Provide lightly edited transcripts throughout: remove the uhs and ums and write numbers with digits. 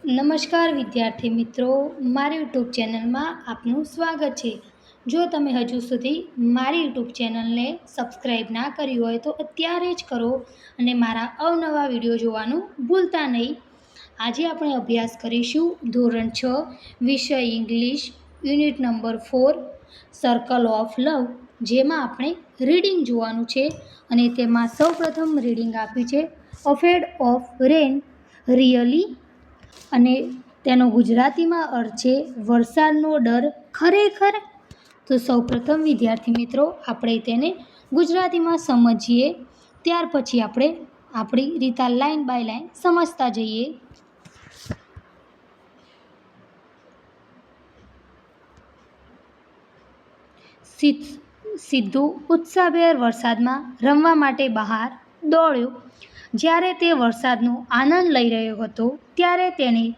નમસ્કાર વિદ્યાર્થી મિત્રો, મારી યુટ્યુબ ચેનલમાં આપનું સ્વાગત છે. જો તમે હજુ સુધી મારી યુટ્યુબ ચેનલને સબસ્ક્રાઈબ ના કરી હોય તો અત્યારે જ કરો અને મારા અવનવા વિડીયો જોવાનું ભૂલતા નહીં. આજે આપણે અભ્યાસ કરીશું ધોરણ 6 વિષય English unit number 4 circle of લવ, જેમાં આપણે રીડિંગ જોવાનું છે અને તેમાં સૌપ્રથમ રીડિંગ આપ્યું છે અફેડ ઓફ રેન રિયલી, અને તેનો ગુજરાતીમાં અર્થ છે વરસાદનો ડર ખરેખર. તો સૌપ્રથમ વિદ્યાર્થી મિત્રો આપણે તેને ગુજરાતીમાં સમજીએ, ત્યાર પછી આપણે આપણી રીતે લાઈન બાય લાઈન સમજતા જઈએ. સિદ્ધુ ઉત્સાહભેર વરસાદમાં રમવા માટે બહાર દોડ્યો. જ્યારે તે વરસાદનો આનંદ લઈ રહ્યો હતો ત્યારે તેણે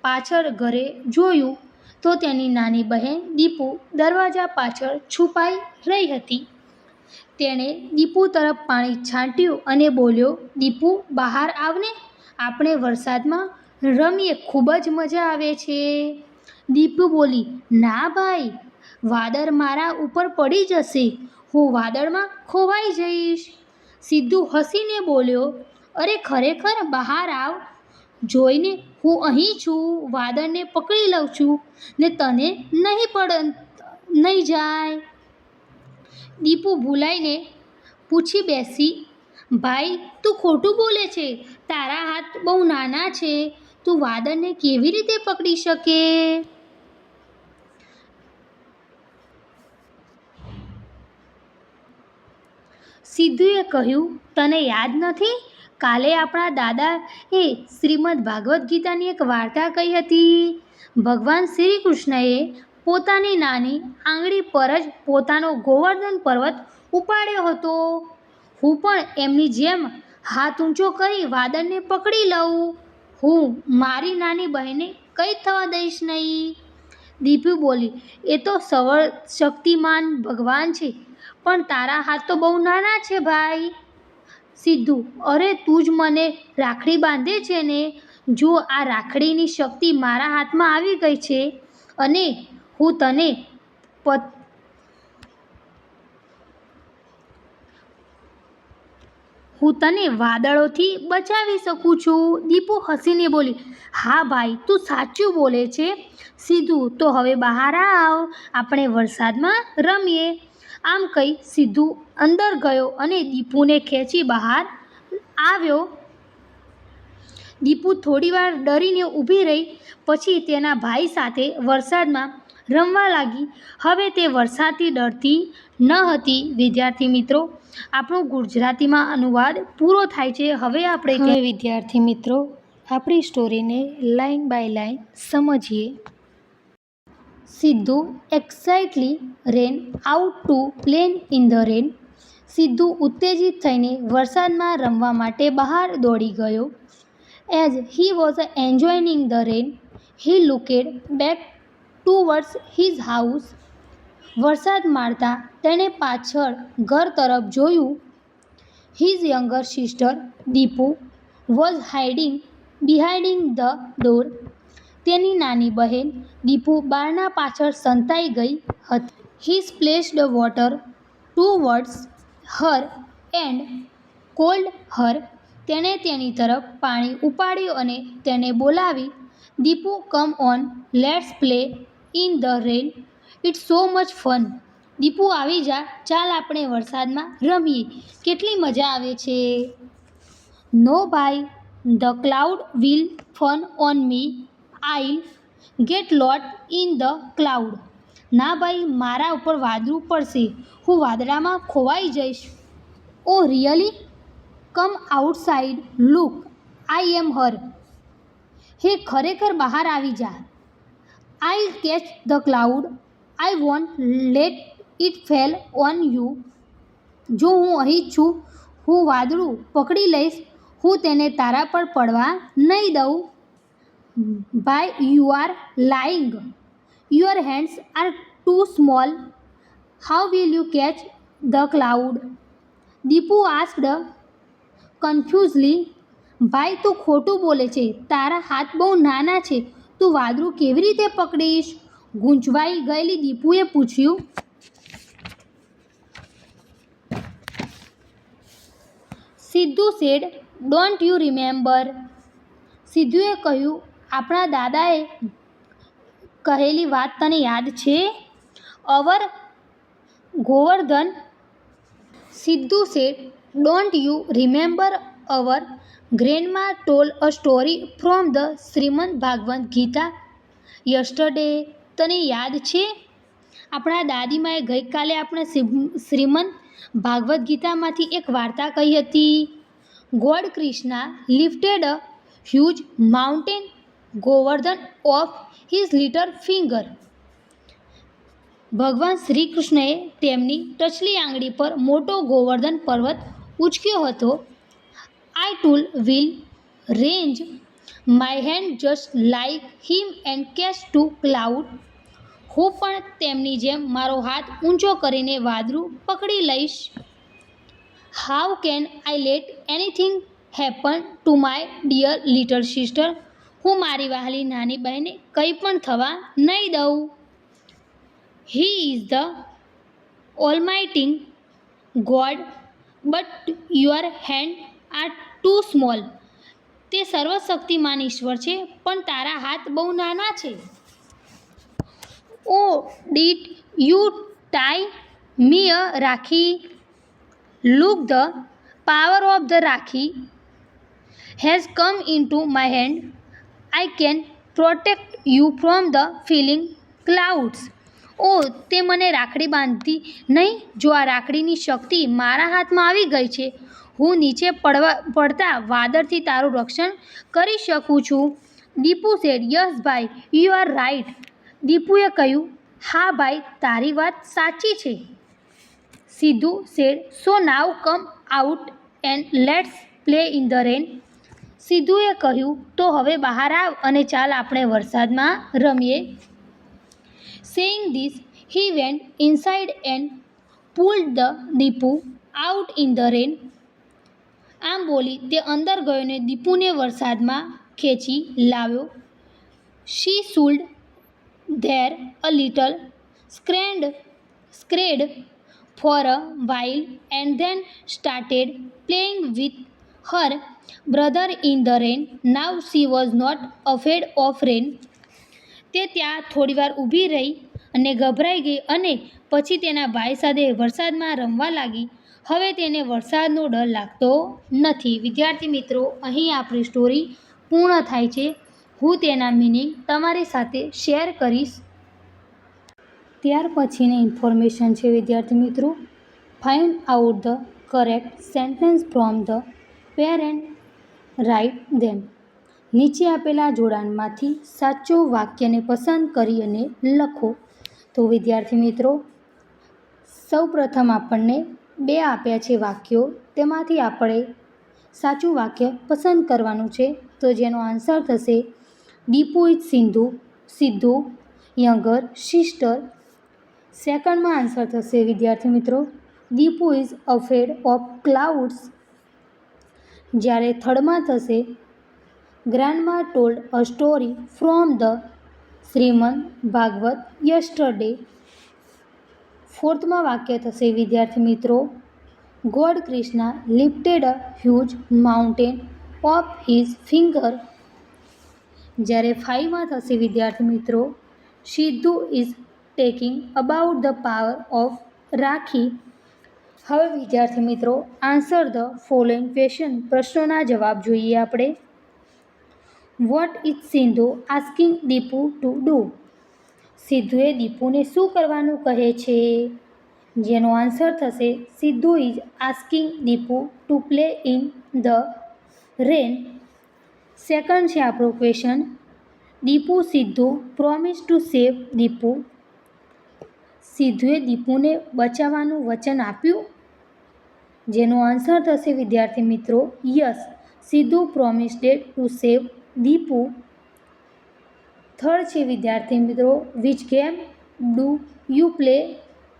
પાછળ ઘરે જોયું તો તેની નાની બહેન દીપુ દરવાજા પાછળ છુપાઈ રહી હતી. તેણે દીપુ તરફ પાણી છાંટ્યું અને બોલ્યો, "દીપુ, બહાર આવને, આપણે વરસાદમાં રમીએ, ખૂબ જ મજા આવે છે." દીપુ બોલી, "ના ભાઈ, વાદળ મારા ઉપર પડી જશે, હું વાદળમાં ખોવાઈ જઈશ." સિદ્ધુ હસીને બોલ્યો, "અરે ખરેખર, બહાર આવ, જોઈને હું અહીં છું, વાદળને પકડી લઉં છું ને તને નહીં જાય." દીપુ ભૂલાઈને પૂછી બેસી, "ભાઈ, તું ખોટું બોલે છે, તારા હાથ બહુ નાના છે, તું વાદળને કેવી રીતે પકડી શકે?" સિદ્ધુએ કહ્યું, "તને યાદ નથી, કાલે આપણા દાદાએ શ્રીમદ ભાગવદ્ ગીતાની એક વાર્તા કહી હતી. ભગવાન શ્રી કૃષ્ણએ પોતાની નાની આંગળી પર જ પોતાનો ગોવર્ધન પર્વત ઉપાડ્યો હતો. હું પણ એમની જેમ હાથ ઊંચો કરી વાદળને પકડી લઉં. હું મારી નાની બહેનને કંઈ થવા દઈશ નહીં." દીપુ બોલી, "એ તો સર્વશક્તિમાન ભગવાન છે, પણ તારા હાથ તો બહુ નાના છે ભાઈ." સિદ્ધુ, "અરે તું જ મને રાખડી બાંધે છે ને, જો આ રાખડીની શક્તિ મારા હાથમાં આવી ગઈ છે અને હું તને વાદળોથી બચાવી શકું છું." દીપુ હસીને બોલી, "હા ભાઈ, તું સાચું બોલે છે." સિદ્ધુ, "તો હવે બહાર આવ, આપણે વરસાદમાં રમીએ." આમ કહી સિદ્ધુ અંદર ગયો અને દીપુને ખેંચી બહાર આવ્યો. દીપુ થોડીવાર ડરીને ઊભી રહી, પછી તેના ભાઈ સાથે વરસાદમાં રમવા લાગી. હવે તે વરસાદથી ડરતી ન હતી. વિદ્યાર્થી મિત્રો, આપણો ગુજરાતીમાં અનુવાદ પૂરો થાય છે. હવે વિદ્યાર્થી મિત્રો આપણી સ્ટોરીને લાઈન બાય લાઈન સમજીએ. Sidhu excitedly ran out to play in the rain. Sidhu ઉત્તેજિત થઈને વરસાદમાં રમવા માટે બહાર દોડી ગયો. As he was enjoying the rain, he looked back towards his house. વરસાદ મારતા તેણે પાછળ ઘર તરફ જોયું. His younger sister, Deepu, was hiding behind the door. તેની નાની બહેન દીપુ બારણા પાછળ સંતાઈ ગઈ હતી. He splashed water towards her and called her. તેણે તેની તરફ પાણી ઉપાડ્યું અને તેને બોલાવી, "Deepu, come on, let's play in the rain, it's so much fun." Deepu, આવી જા, ચાલ આપણે વરસાદમાં રમીએ, કેટલી મજા આવે છે. "No bhai, the cloud will fun on me, I'll get lot in the cloud." ના ભાઈ, મારા ઉપર વાદળું પડશે, હું વાદળામાં ખોવાઈ જઈશ. "ઓ રિયલી? કમ આઉટસાઇડ, લુક, આઈ એમ હર." હે, ખરેખર બહાર આવી જા. "I'll catch the cloud, I want let it fell on you." જો હું અહીં છું, હું વાદળું પકડી લઈશ, હું તેને તારા પર પડવા નહીં દઉં. "ભાઈ, you are lying, your hands are too small, how will you catch the cloud?" Dipu asked confusedly. ભાઈ તું ખોટું બોલે છે, તારા હાથ બહુ નાના છે, તું વાદળું કેવી રીતે પકડીશ? ગૂંચવાઈ ગયેલી દીપુએ પૂછ્યું. Sidhu said, don't you remember? સિદ્ધુએ કહ્યું, આપણા દાદાએ કહેલી વાત તને યાદ છે? Our Govardhan. Sidhu said, don't you remember our grandma told a story from the Shrimad Bhagavad Gita yesterday? તને યાદ છે? આપણા દાદીમાએ ગઈકાલે આપણે શ્રીમદ ભાગવત ગીતામાંથી એક વાર્તા કહી હતી. God Krishna lifted a huge mountain Govardhan of his little finger. ભગવાન શ્રી કૃષ્ણએ તેમની ટચલી આંગળી પર મોટો ગોવર્ધન પર્વત ઉંચક્યો હતો. I too will range my hand just like him and catch to cloud. હું પણ તેમની જેમ મારો હાથ ઊંચો કરીને વાદળું પકડી લઈશ. How can I let anything happen to my dear little sister? હું મારી વહાલી નાની બહેનને કંઈ પણ થવા નહીં દઉં. He is the almighty god but your hand are too small. તે સર્વશક્તિમાન ઈશ્વર છે, પણ તારા હાથ બહુ નાના છે. Oh did you tie me a rakhi? Look the power of the rakhi has come into my hand. I can protect you from the falling clouds. Oh, તે મને રાખડી બાંધી નહીં? જો આ રાખડીની શક્તિ મારા હાથમાં આવી ગઈ છે, હું નીચે પડતા વાદળથી તારું રક્ષણ કરી શકું છું. દીપુ સેડ, યસ ભાઈ, યુ આર રાઇટ. દીપુએ કહ્યું, હા ભાઈ, તારી વાત સાચી છે. Sidhu said, so now come out and let's play in the rain. સિદ્ધુએ કહ્યું, તો હવે બહાર આવ અને ચાલ આપણે વરસાદમાં રમીએ. Saying this he went inside and pulled the Deepu out in the રેન. આમ બોલી તે અંદર ગયો ને દીપુને વરસાદમાં ખેંચી લાવ્યો. She stood there a little scared for a while and then started playing with her brother in the rain. Now she was not afraid of rain. તે ત્યાં થોડીવાર ઊભી રહી અને ગભરાઈ ગઈ અને પછી તેના ભાઈ સાથે વરસાદમાં રમવા લાગી. હવે તેને વરસાદનો ડર લાગતો નથી. વિદ્યાર્થી મિત્રો, અહીં આપણી સ્ટોરી પૂર્ણ થાય છે. હું તેના મિનિંગ તમારી સાથે શેર કરીશ. ત્યાર પછીની ઇન્ફોર્મેશન છે વિદ્યાર્થી મિત્રો, find out the correct sentence from the pair and write them. નીચે આપેલા જોડાણમાંથી સાચું વાક્યને પસંદ કરી અને લખો. તો વિદ્યાર્થી મિત્રો, સૌપ્રથમ આપણને 2 આપ્યા છે વાક્યો, તેમાંથી આપણે સાચું વાક્ય પસંદ કરવાનું છે. તો જેનો આન્સર થશે Dipu is Sidhu younger sister. સેકન્ડમાં આન્સર થશે વિદ્યાર્થી મિત્રો, Dipu is afraid of clouds. જ્યારે થર્ડમાં થશે grandma told a story from the Shrimad Bhagavat yesterday. ફોર્થમાં વાક્ય થશે વિદ્યાર્થી મિત્રો, God Krishna lifted a huge mountain of his finger. જ્યારે 5માં થશે વિદ્યાર્થી મિત્રો, Sidhu is talking about the power of rakhi. હવે વિદ્યાર્થી મિત્રો, આન્સર ધ ફોલોઈંગ ક્વેશ્ચન. પ્રશ્નોના જવાબ જોઈએ આપણે. What is Sidhu asking Dipu to do? સિદ્ધુએ દીપુને શું કરવાનું કહે છે? જેનો આન્સર થશે Sidhu is asking Dipu to play in the rain. Second છે આપણો question, Dipu Sidhu promise to save Dipu. સિદ્ધુએ દીપુને બચાવવાનું વચન આપ્યું. જેનો આન્સર થશે વિદ્યાર્થી મિત્રો, yes, Sidhu promised to save Dipu. Third છે વિદ્યાર્થી મિત્રો, which game do you play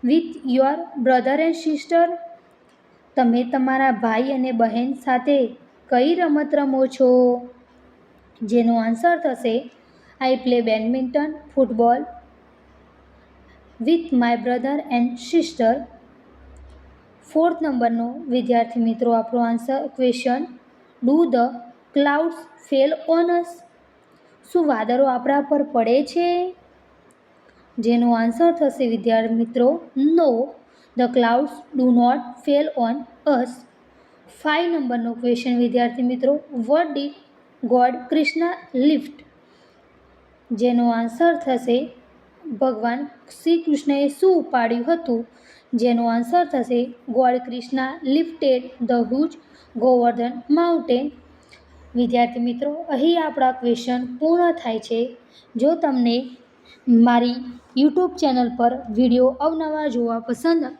with your brother and sister? તમે તમારા ભાઈ અને બહેન સાથે કઈ રમત રમો છો? જેનો આન્સર થશે I play badminton, football with my brother and sister. 4th નંબરનો વિદ્યાર્થી મિત્રો આપણો answer question, do the clouds fall on us? શું વાદળો આપણા પર પડે છે? જેનો આન્સર થશે વિદ્યાર્થી મિત્રો no, the clouds do not fall on us. 5 નંબરનો ક્વેશ્ચન વિદ્યાર્થી મિત્રો, what did God Krishna lift? જેનો આન્સર થશે ભગવાન શ્રી કૃષ્ણએ શું ઉપાડ્યું હતું? જેનો આન્સર થશે God Krishna lifted the huge Govardhan mountain. વિદ્યાર્થી મિત્રો અહીં આપણા ક્વેશ્ચન પૂર્ણ થાય છે. જો તમને મારી યુટ્યુબ ચેનલ પર વિડીયો અવનવા જોવા પસંદ